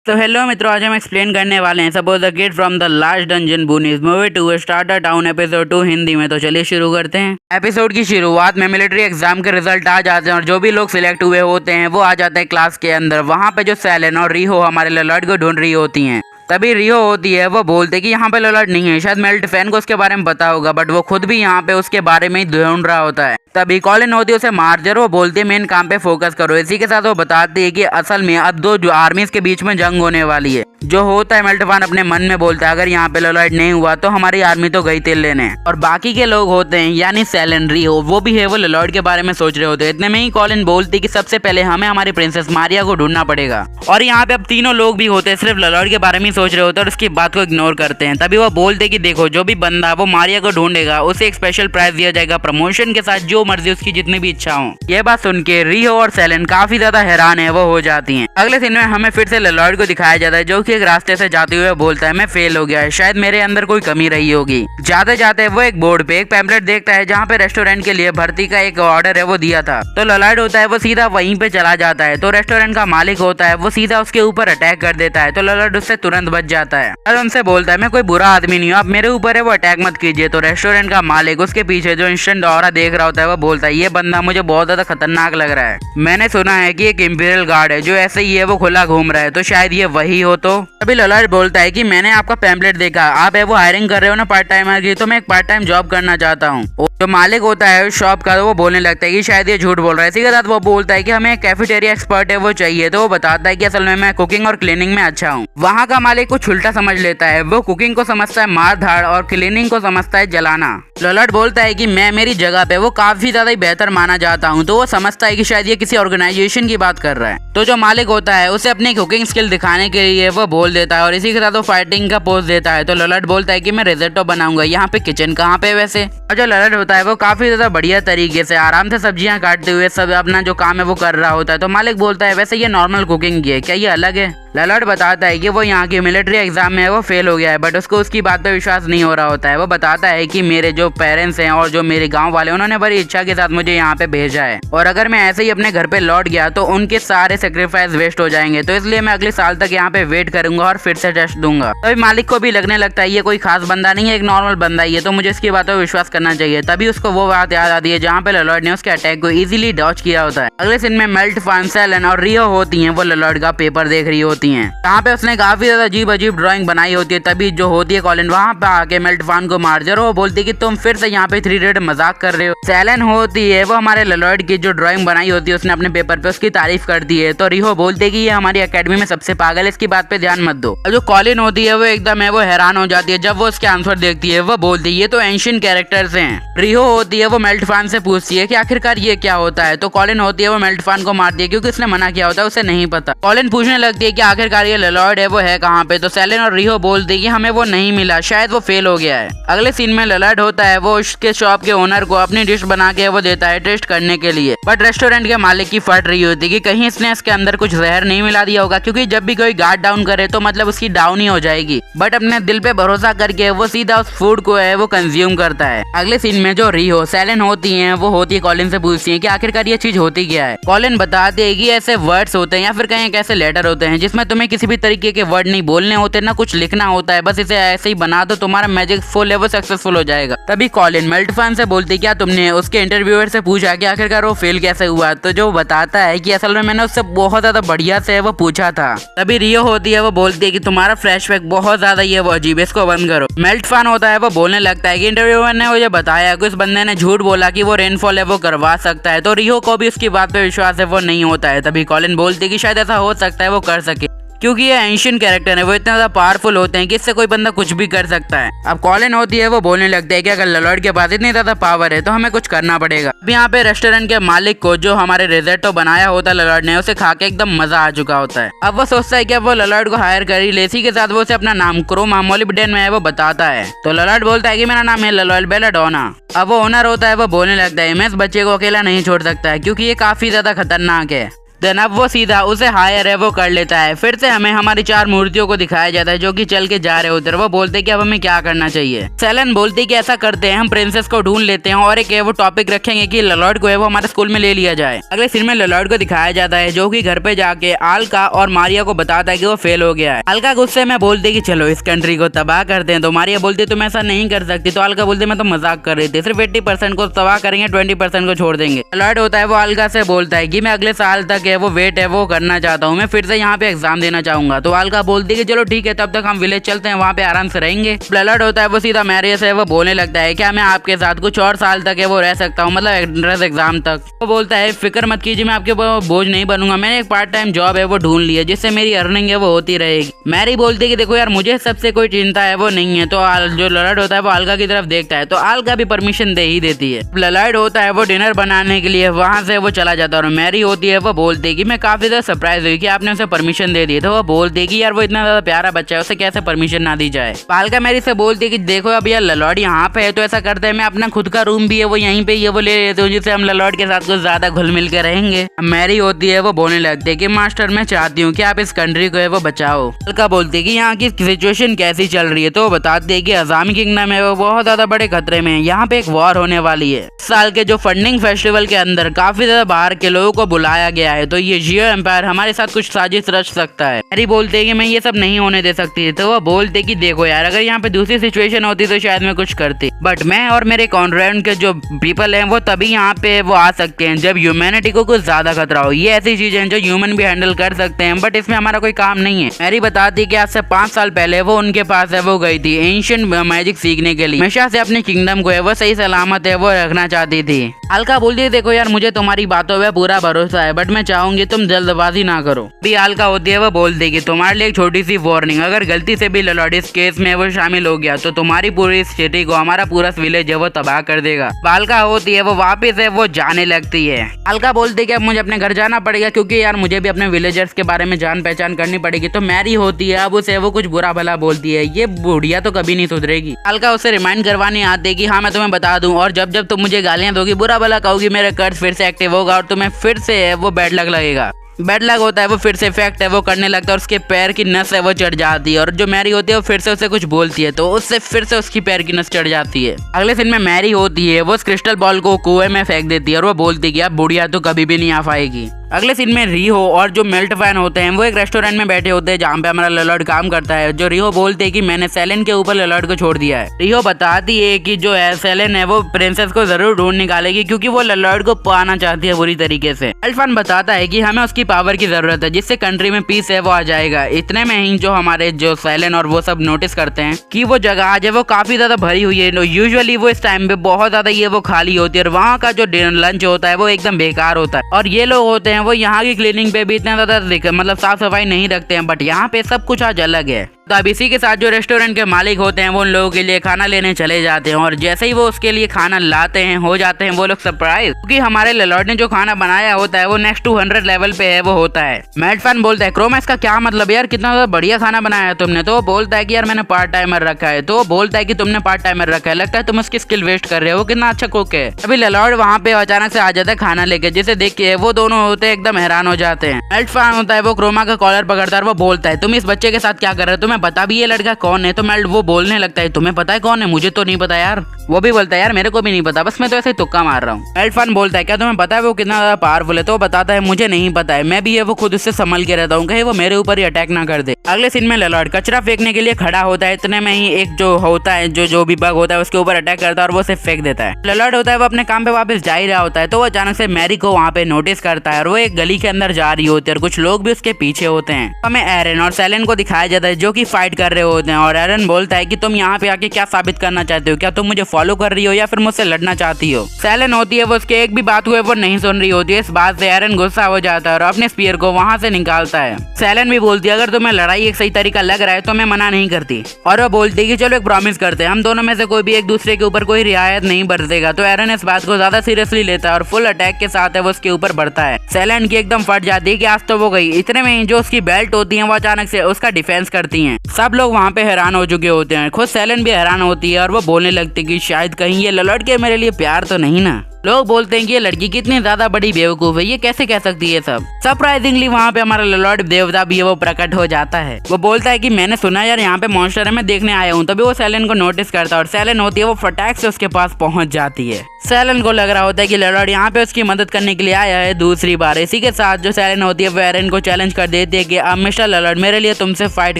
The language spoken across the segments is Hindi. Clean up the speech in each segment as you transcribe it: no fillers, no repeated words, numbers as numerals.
तो हेलो मित्रों, आज हम एक्सप्लेन करने वाले हैं suppose the kid from the last dungeon boonies movie to start town episode 2 Hindi में। तो चलिए शुरू करते हैं। एपिसोड की शुरुआत में मिलिट्री एग्जाम के रिजल्ट आ जाते हैं और जो भी लोग सिलेक्ट हुए होते हैं वो आ जाते हैं क्लास के अंदर। वहाँ पे जो सेलेन और रिहो हमारे लॉर्ड को ढूंढ रही होती हैं। तभी रिहो होती है, वो बोलते कि यहाँ पे लॉर्ड नहीं है। शायद मेल्ट फैन को उसके बारे में पता होगा, बट वो खुद भी यहाँ पे उसके बारे में ही ढूंढ रहा होता है। तभी कॉलिन होती है उसे मार्जर, वो बोलती है मेन काम पे फोकस करो। इसी के साथ वो बताती है कि असल में अब दो आर्मीज के बीच में जंग होने वाली है। जो होता है मेल्ट फैन अपने मन में बोलता है अगर यहाँ पे लॉर्ड नहीं हुआ तो हमारी आर्मी तो गई तेल लेने। और बाकी के लोग होते हैं यानी सेलेन, रिहो, वो भी है वो लॉर्ड के बारे में सोच रहे होते हैं। इतने में ही कॉलिन बोलती कि सबसे पहले हमें हमारी प्रिंसेस मारिया को ढूंढना पड़ेगा। और यहाँ पे अब तीनों लोग भी होते हैं सिर्फ लॉर्ड के बारे में सोच रहे होते हैं और उसकी बात को इग्नोर करते हैं। तभी वो बोलते कि देखो, जो भी बंदा वो मारिया को ढूंढेगा उसे एक स्पेशल प्राइज दिया जाएगा प्रमोशन के साथ, जो मर्जी उसकी जितनी भी इच्छा हो। ये बात सुन के रिहो और सेलेन काफी ज्यादा हैरान है, वो हो जाती हैं। अगले सीन में हमें फिर से लॉर्ड को दिखाया जाता है जो कि एक रास्ते से जाते हुए बोलता है मैं फेल हो गया है, शायद मेरे अंदर कोई कमी रही होगी। जाते जाते वो एक बोर्ड पे एक पैम्पलेट देखता है जहाँ पे रेस्टोरेंट के लिए भर्ती का एक ऑर्डर है वो दिया था। तो लॉर्ड होता है वो सीधा वहीं पे चला जाता है। तो रेस्टोरेंट का मालिक होता है वो सीधा उसके ऊपर अटैक कर देता है। तो लॉर्ड उससे तुरंत बच जाता है और उनसे बोलता है मैं कोई बुरा आदमी नहीं हूँ, आप मेरे ऊपर है वो अटैक मत कीजिए। तो रेस्टोरेंट का मालिक उसके पीछे जो इंस्टेंट ऑरा देख रहा होता है वो बोलता है ये बंदा मुझे बहुत ज्यादा खतरनाक लग रहा है। मैंने सुना है कि एक इंपीरियल गार्ड है जो ऐसे ही है वो खुला घूम रहा है, तो शायद ये वही हो। तो अभी लॉर्ड बोलता है कि मैंने आपका पैम्पलेट देखा, आप है वो हायरिंग कर रहे हो ना पार्ट टाइमर की, तो मैं एक पार्ट टाइम जॉब करना चाहता हूँ। जो मालिक होता है शॉप का वो बोलने लगता है कि शायद ये झूठ बोल रहा है। इसी के साथ वो बोलता है कि हमें कैफेटेरिया एक्सपर्ट है वो चाहिए। तो वो बताता है कि असल में मैं कुकिंग और क्लीनिंग में अच्छा हूँ। वहाँ का मालिक कुछ उल्टा समझ लेता है, वो कुकिंग को समझता है मार धाड़ और क्लीनिंग को समझता है जलाना। लॉर्ड बोलता है कि मैं मेरी जगह पे वो काफी ज्यादा बेहतर माना जाता हूँ। तो वो समझता है कि शायद ये किसी ऑर्गेनाइजेशन की बात कर रहा है। तो जो मालिक होता है उसे अपनी कुकिंग स्किल दिखाने के लिए वो बोल देता है और इसी के साथ वो फाइटिंग का पोज देता है। तो लॉर्ड बोलता है कि मैं रिजोट्टो बनाऊंगा, यहाँ पे किचन कहाँ पे वैसे। और जो लॉर्ड होता है वो काफी ज्यादा बढ़िया तरीके से आराम से सब्जियां काटते हुए सब अपना जो काम है वो कर रहा होता है। तो मालिक बोलता है वैसे ये नॉर्मल कुकिंग की है, क्या ये अलग है? लॉर्ड बताता है कि वो यहाँ की मिलिट्री एग्जाम में वो फेल हो गया है, बट उसको उसकी बात पे विश्वास नहीं हो रहा होता है। वो बताता है कि मेरे जो पेरेंट्स हैं और जो मेरे गांव वाले उन्होंने बड़ी इच्छा के साथ मुझे यहाँ पे भेजा है, और अगर मैं ऐसे ही अपने घर पे लौट गया तो उनके सारे सेक्रीफाइस वेस्ट हो जाएंगे। तो इसलिए मैं अगले साल तक यहाँ पे वेट करूंगा और फिर से टेस्ट दूंगा। तभी मालिक को भी लगने लगता है ये कोई खास बंदा नहीं है, एक नॉर्मल बंदा ही है, तो मुझे इसकी बातों पर विश्वास करना चाहिए। तभी उसको वो बात याद आती है जहाँ पे लॉर्ड ने उसके अटैक को इजीली डॉच किया होता है। अगले सीन में मेल्ट फैन, सेलेन और रिहो होती है वो लॉर्ड का पेपर देख रही होती है। यहाँ पे उसने काफी ज्यादा अजीब अजीब ड्राइंग बनाई होती है। तभी जो होती है कॉलिन वहाँ पे आके मेल्ट फैन को मार्जर वो बोलती है कि तुम फिर से यहाँ पे 3 इडियट मजाक कर रहे हो। सेलेन होती है वो हमारे लॉर्ड की जो ड्राइंग बनाई होती है उसने अपने पेपर पे उसकी तारीफ कर दी है। तो रिहो बोलते है कि ये हमारी एकेडमी में सबसे पागल है, इसकी बात पे ध्यान मत दो। और जो कॉलिन होती है वो एकदम है वो हैरान हो जाती है जब वो उसके आंसर देखती है। वो बोलती है ये तो एंशिएंट कैरेक्टर्स हैं। रिहो होती है वो मेल्ट फैन से पूछती है कि आखिरकार ये क्या होता है। तो कॉलिन होती है वो मेल्ट फैन को मारती है क्योंकि उसने मना किया होता है, उसे नहीं पता। कॉलिन पूछने लगती है कि आखिरकार ये लॉर्ड है वो है कहाँ पे। तो सेलेन और रिहो बोलते हैं कि हमें वो नहीं मिला, शायद वो फेल हो गया है। अगले सीन में लॉर्ड होता है वो उसके शॉप के ओनर को अपनी डिश बना के वो देता है टेस्ट करने के लिए, बट रेस्टोरेंट के मालिक की फट रही होती है कि कहीं इसने इसके अंदर कुछ जहर नहीं मिला दिया होगा, क्योंकि जब भी कोई गार्ड डाउन करे तो मतलब उसकी डाउन ही हो जाएगी। बट अपने दिल पे भरोसा करके वो सीधा उस फूड को है वो कंज्यूम करता है। अगले सीन में जो रिहो, सेलेन होती है वो होती है कॉलिन से पूछती है कि आखिरकार ये चीज होती क्या है। कॉलिन बताती है कि ऐसे वर्ड्स होते हैं या फिर कहीं ऐसे लेटर होते हैं जिसमें तुम्हें किसी भी तरीके के वर्ड नहीं बोलने होते ना कुछ लिखना होता है, बस इसे ऐसे ही बना दो, तुम्हारा मैजिक फुल है वो सक्सेसफुल हो जाएगा। तभी कॉलिन मेल्ट फैन से बोलती क्या तुमने उसके इंटरव्यूअर से पूछा कि आखिरकार वो फेल कैसे हुआ। तो जो बताता है कि असल में मैंने उससे बहुत ज्यादा बढ़िया से वो पूछा था। तभी रियो होती है वो बोलती है कि तुम्हारा फ्लैशबैक बहुत ज्यादा ही है वो अजीब, इसको बंद करो। मेल्ट फैन होता है वो बोलने लगता है कि इंटरव्यूअर ने मुझे बताया कि उस बंदे ने झूठ बोला कि वो रेनफॉल है वो करवा सकता है। तो रियो को भी उसकी बात पे विश्वास है वो नहीं होता है। तभी कॉलिन बोलती है कि शायद ऐसा हो सकता है वो कर सके, क्योंकि ये एंशिएंट कैरेक्टर है वो इतने ज्यादा पावरफुल होते हैं कि इससे कोई बंदा कुछ भी कर सकता है। अब कॉलिन होती है वो बोलने लगता है कि अगर लॉर्ड के पास इतनी ज्यादा पावर है तो हमें कुछ करना पड़ेगा। अब यहाँ पे रेस्टोरेंट के मालिक को जो हमारे रिजोट्टो बनाया होता है लॉर्ड ने, उसे खा के एकदम मजा आ चुका होता है। अब वो सोचता है कि अब वो लॉर्ड को हायर कर ही ले। इसी के साथ वो उसे अपना नाम क्रोमा मोलिब्डेन में है वो बताता है। तो लॉर्ड बोलता है कि मेरा नाम है लॉर्ड बेलाडोना। अब वो ओनर होता है वो बोलने लगता है मैं इस बच्चे को अकेला नहीं छोड़ सकता है क्योंकि ये काफी ज्यादा खतरनाक है। देन अब वो सीधा उसे हायर है वो कर लेता है। फिर से हमें हमारी 4 मूर्तियों को दिखाया जाता है जो कि चल के जा रहे होते हैं। वो बोलते हैं कि अब हमें क्या करना चाहिए। सेलेन बोलती है कि ऐसा करते हैं, हम प्रिंसेस को ढूंढ लेते हैं और एक वो टॉपिक रखेंगे कि लॉर्ड को है वो हमारे स्कूल में ले लिया जाए। अगले सीन में लॉर्ड को दिखाया जाता है जो कि घर पे जाके आल्का और मारिया को बताता है कि वो फेल हो गया है। आल्का गुस्से में बोलती है कि चलो इस कंट्री को तबाह करते हैं। तो मारिया बोलती है तुम ऐसा नहीं कर सकती। तो आल्का बोलती है मैं तो मजाक कर रही थी, सिर्फ 80% को तबाह करेंगे, 20% को छोड़ देंगे। लॉर्ड होता है वो आल्का से बोलता है कि मैं अगले साल तक है वो वेट है वो करना चाहता हूँ, मैं फिर से यहाँ पे एग्जाम देना चाहूंगा। तो आल्का बोलती है कि चलो ठीक है, तब तक हम विलेज चलते हैं, वहाँ पे आराम से रहेंगे। लॉर्ड होता है वो सीधा मैरिया से वो बोलने लगता है क्या मैं आपके साथ कुछ और साल तक है वो रह सकता हूँ, मतलब एंट्रेंस एग्जाम तक। वो बोलता है फिक्र मत कीजिए, मैं आपके बोझ नहीं बनूंगा, मैंने एक पार्ट टाइम जॉब है वो ढूंढ ली है जिससे मेरी अर्निंग है वो होती रहेगी। मैरी बोलती है कि देखो यार मुझे सबसे कोई चिंता है वो नहीं है। तो जो लॉर्ड होता है वो आल्का की तरफ देखता है तो आल्का भी परमिशन दे ही देती है। लॉर्ड होता है वो डिनर बनाने के लिए वहां से वो चला जाता है और मैरी होती है वो बोलती है कि मैं काफी ज्यादा सरप्राइज हुई कि आपने उसे परमिशन दे दी। तो वो बोलती है कि यार वो इतना ज्यादा प्यारा बच्चा है, उसे कैसे परमिशन ना दी जाए। आल्का मैरी से बोलती है कि देखो अब यार लॉर्ड यहाँ पे है तो ऐसा करते हैं मैं अपना खुद का रूम भी है वो यहीं पे ये वो ले लेते हूँ जिससे हम लॉर्ड के साथ कुछ ज्यादा घुल मिल के रहेंगे। मैरी होती है वो बोलने लगती है कि मास्टर मैं चाहती हूँ कि आप इस कंट्री को है वो बचाओ। आल्का बोलती है कि यहाँ की सिचुएशन कैसी चल रही है। तो वो बताती है कि अजामी किंगडम है वो बहुत ज्यादा बड़े खतरे में है, यहाँ पे एक वॉर होने वाली है। साल के जो फंडिंग फेस्टिवल के अंदर काफी ज्यादा बाहर के लोगों को बुलाया गया है, तो ये जियो एम्पायर हमारे साथ कुछ साजिश रच सकता है। मैरी बोलते है कि मैं ये सब नहीं होने दे सकती। तो वो बोलते कि देखो यार अगर यहाँ पे दूसरी सिचुएशन होती तो शायद मैं कुछ करती, बट मैं और मेरे कॉन्ट्रेंट के जो पीपल हैं वो तभी यहाँ पे वो आ सकते हैं जब ह्यूमैनिटी को कुछ ज्यादा खतरा हो। ये ऐसी चीजें हैं जो ह्यूमन भी हैंडल कर सकते हैं, बट इसमें हमारा कोई काम नहीं है। मैरी बताती कि आज से 5 साल पहले वो उनके पास है वो गई थी एंशिएंट मैजिक सीखने के लिए, हमेशा से अपने किंगडम को है वो सही सलामत है वो रखना चाहती थी। आल्का बोलती है देखो यार मुझे तुम्हारी बातों पे पूरा भरोसा है, बट मैं चाहूंगी तुम जल्दबाजी ना करो। भी आल्का होती है वो बोलती है कि तुम्हारे लिए एक छोटी सी वार्निंग, अगर गलती से भी लॉर्ड इस केस में वो शामिल हो गया तो तुम्हारी पूरी सिटी को, हमारा पूरा विलेज है वो तबाह कर देगा। आल्का होती है वो वापस है वो जाने लगती है। आल्का बोलती है कि अब मुझे अपने घर जाना पड़ेगा क्योंकि यार मुझे भी अपने विलेजर्स के बारे में जान पहचान करनी पड़ेगी। तो मैरी होती है अब उसे वो कुछ बुरा भला बोलती है, ये बुढ़िया तो कभी नहीं सुधरेगी। आल्का उसे रिमाइंड करवाने आती है कि हाँ मैं तुम्हें बता दूं और जब जब तुम मुझे गालियां दोगी बुरा भला कहोगी मेरा कर्ज फिर से एक्टिव होगा और तुम्हें फिर से है वो बैड लक लगेगा। बैड लक होता है वो फिर से इफेक्ट है वो करने लगता है और उसके पैर की नस है वो चढ़ जाती है और जो मैरी होती है वो फिर से उसे कुछ बोलती है तो उससे फिर से उसकी पैर की नस चढ़ जाती है। अगले दिन में मैरी होती है वो उस क्रिस्टल बॉल को कुएं में फेंक देती है और वो बोलती है कि अब बुढ़िया तो कभी भी नहीं आ पाएगी। अगले सीन में रिहो और जो मेल्ट फैन होते हैं वो एक रेस्टोरेंट में बैठे होते हैं जहाँ पे हमारा लॉर्ड काम करता है। जो रिहो बोलते हैं कि मैंने सेलेन के ऊपर लॉर्ड को छोड़ दिया है। रिहो बताती है कि जो है सेलेन है वो प्रिंसेस को जरूर ढूंढ निकालेगी क्योंकि वो लॉर्ड को पाना चाहती है बुरी तरीके से। मेल्ट फैन बताता है कि हमें उसकी पावर की जरूरत है जिससे कंट्री में पीस है वो आ जाएगा। इतने में ही जो हमारे जो सेलेन और वो सब नोटिस करते हैं कि वो जगह आज है वो काफी ज्यादा भरी हुई है। यूजुअली वो इस टाइम पे बहुत ज्यादा ये वो खाली होती है और वहाँ का जो लंच होता है वो एकदम बेकार होता है और ये लोग होते हैं वो यहाँ की क्लीनिंग पे भी इतना ज्यादा मतलब साफ सफाई नहीं रखते हैं, बट यहाँ पे सब कुछ आज अलग है। तो अब इसी के साथ जो रेस्टोरेंट के मालिक होते हैं वो उन लोगों के लिए खाना लेने चले जाते हैं और जैसे ही वो उसके लिए खाना लाते हैं हो जाते हैं वो लोग सरप्राइज क्योंकि हमारे लॉर्ड ने जो खाना बनाया होता है वो नेक्स्ट 200 लेवल पे है वो होता है। मेल्ट फैन बोलता है क्रोमा इसका क्या मतलब यार, कितना ज्यादा बढ़िया खाना बनाया है तुमने। तो वो बोलता है कि यार मैंने पार्ट टाइमर रखा है। तो वो बोलता है कि तुमने पार्ट टाइमर रखा है, लगता है तुम उसकी स्किल वेस्ट कर रहे हो, कितना अच्छा कुक है। अभी लॉर्ड वहाँ पे अचानक से आ जाता है खाना लेके, जिसे देख के वो दोनों होते हैं एकदम हैरान हो जाते हैं। मेल्ट फैन होता है वो क्रोमा का कॉलर पकड़ता है और वो बोलता है तुम इस बच्चे के साथ क्या कर रहे हो, तुम्हें बता भी ये लड़का कौन है। तो मेल्ट वो बोलने लगता है तुम्हें पता है कौन है, मुझे तो नहीं पता यार। वो भी बोलता है यार मेरे को भी नहीं पता, बस मैं तो ऐसे तुक्का मार रहा हूँ। मेल्ट फैन बोलता है क्या तुम्हें पता है वो कितना ज्यादा पावरफुल है। तो वो बताता है मुझे नहीं पता है, मैं भी ये वो खुद उससे संभल के रहता हूँ कहीं वो मेरे ऊपर ही अटैक ना कर दे। अगले सीन में लॉर्ड कचरा फेंकने के लिए खड़ा होता है, इतने में ही एक जो होता है जो भी बग होता है उसके ऊपर अटैक करता है और वो उसे फेंक देता है। लॉर्ड होता है वो अपने काम पे वापस जा ही रहा होता है तो वो अचानक से मैरी को वहाँ पे नोटिस करता है और वो एक गली के अंदर जा रही होती है और कुछ लोग भी उसके पीछे होते हैं। हमें एरन और सेलेन को दिखाया जाता है जो कि फाइट कर रहे होते हैं और एरन बोलता है कि तुम यहाँ पे आके क्या साबित करना चाहते हो, क्या तुम मुझे फॉलो कर रही हो या फिर मुझसे लड़ना चाहती हो। सेलेन होती है वो उसके एक भी बात हुए वो नहीं सुन रही होती है। इस बात से एरन गुस्सा हो जाता है और अपने स्पीयर को वहाँ से निकालता है। सेलेन भी बोलती है अगर तुम्हें लड़ाई एक सही तरीका लग रहा है तो मैं मना नहीं करती और वो बोलती है कि चलो एक प्रॉमिस करते हैं हम दोनों में से कोई भी एक दूसरे के ऊपर कोई रियायत नहीं बरतेगा। तो एरन इस बात को ज्यादा सीरियसली लेता है और फुल अटैक के साथ है वो उसके ऊपर बढ़ता है। सेलेन की एकदम फट जाती है कि आज तो वो गई। इतने में जो उसकी बेल्ट होती है वो अचानक से उसका डिफेंस करती है। सब लोग वहाँ पे हैरान हो चुके होते हैं, खुद सेलेन भी हैरान होती है और वो बोलने लगती है कि शायद कहीं ये लॉर्ड के मेरे लिए प्यार तो नहीं ना। लोग बोलते हैं कि ये लड़की कितनी ज्यादा बड़ी बेवकूफ है, ये कैसे कह सकती है सब। सरप्राइजिंगली वहाँ पे हमारा लॉर्ड देवता भी है वो प्रकट हो जाता है। वो बोलता है कि मैंने सुना यार यहाँ पे मॉन्स्टर है, मैं देखने आया हूँ। तभी वो सेलेन को नोटिस करता है और सेलेन होती है वो फटाक से उसके पास पहुंच जाती है। सेलेन को लग रहा होता है कि लॉर्ड यहाँ पे उसकी मदद करने के लिए आया है दूसरी बार। इसी के साथ जो सेलेन होती है वो एरन को चैलेंज कर देती है कि अब मिस्टर लॉर्ड मेरे लिए तुमसे फाइट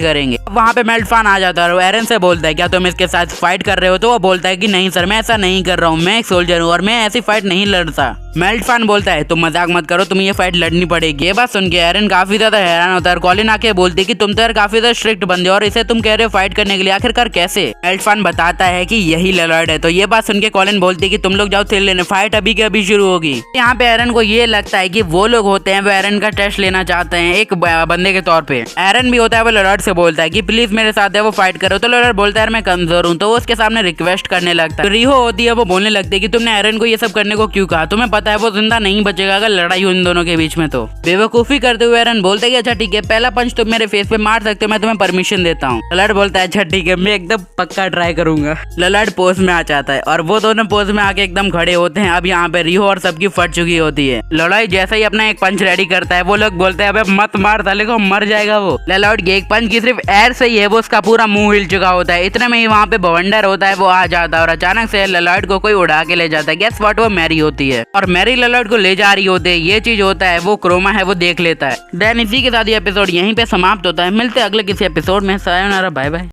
करेंगे। वहाँ पे मेल्टफान आ जाता है और वो एरन से बोलता है क्या तुम इसके साथ फाइट कर रहे हो। तो वो बोलता है कि नहीं सर, मैं ऐसा नहीं कर रहा हूँ, मैं एक सोल्जर हूँ और मैं ऐसी फाइट नहीं लड़ता। मेल्टफान बोलता है तुम मजाक मत करो, तुम्हें ये फाइट लड़नी पड़ेगी। ये बात सुन के एरन काफी ज्यादा हैरान होता है और कॉलिन आके बोलती है कि तुम तो यार काफी ज्यादा स्ट्रिक्ट बंदे हो और इसे तुम कह रहे हो फाइट करने के लिए, आखिरकार कैसे। मेल्टफान बताता है कि यही लॉर्ड है। तो ये बात सुन के कॉलिन बोलती है कि तुम लोग जाओ थ्रिल लेने, फाइट अभी के अभी शुरू होगी। यहाँ पे एरन को ये लगता है कि वो लोग होते हैं वो एरन का टेस्ट लेना चाहते हैं एक बंदे के तौर पे। एरन भी होता है वो लॉर्ड से बोलता है कि प्लीज मेरे साथ है वो फाइट करो। तो लॉर्ड बोलता है मैं कमजोर हूँ। तो वो उसके सामने रिक्वेस्ट करने लगता है। रिहो होती है वो बोलने लगती है कि तुमने एरन को ये सब करने को क्यों कहा, तुम्हें पता है वो जिंदा नहीं बचेगा अगर लड़ाई हुई इन दोनों के बीच में। तो बेवकूफी करते हुए एरन बोलते है अच्छा ठीक है, पहला पंच तुम मेरे फेस पे मार सकते हो, मैं तुम्हें परमिशन देता हूँ। लॉर्ड बोलता है अच्छा ठीक है, मैं एकदम पक्का ट्राई करूंगा। लॉर्ड पोज में आ जाता है और वो दोनों पोज में आके एकदम खड़े होते हैं। अब यहाँ पे रिहो और सबकी फट चुकी होती है। लॉर्ड जैसे ही अपना एक पंच रेडी करता है वो लोग बोलते हैं अबे मत मार साले को, मर जाएगा वो। लॉर्ड के एक पंच की सिर्फ एयर से ही है वो उसका पूरा मुंह हिल चुका होता है। इतने में ही वहाँ पे बवंडर होता है वो आ जाता है और अचानक से लॉर्ड को कोई उड़ा के ले जाता है। गेस व्हाट, वो मैरी होती है और मैरी लॉर्ड को ले जा रही होती है। ये चीज होता है वो क्रोमा है वो देख लेता है। देन इसी के साथ ये एपिसोड यहीं पे समाप्त होता है। मिलते हैं अगले किसी एपिसोड में। सायोनारा, बाय बाय।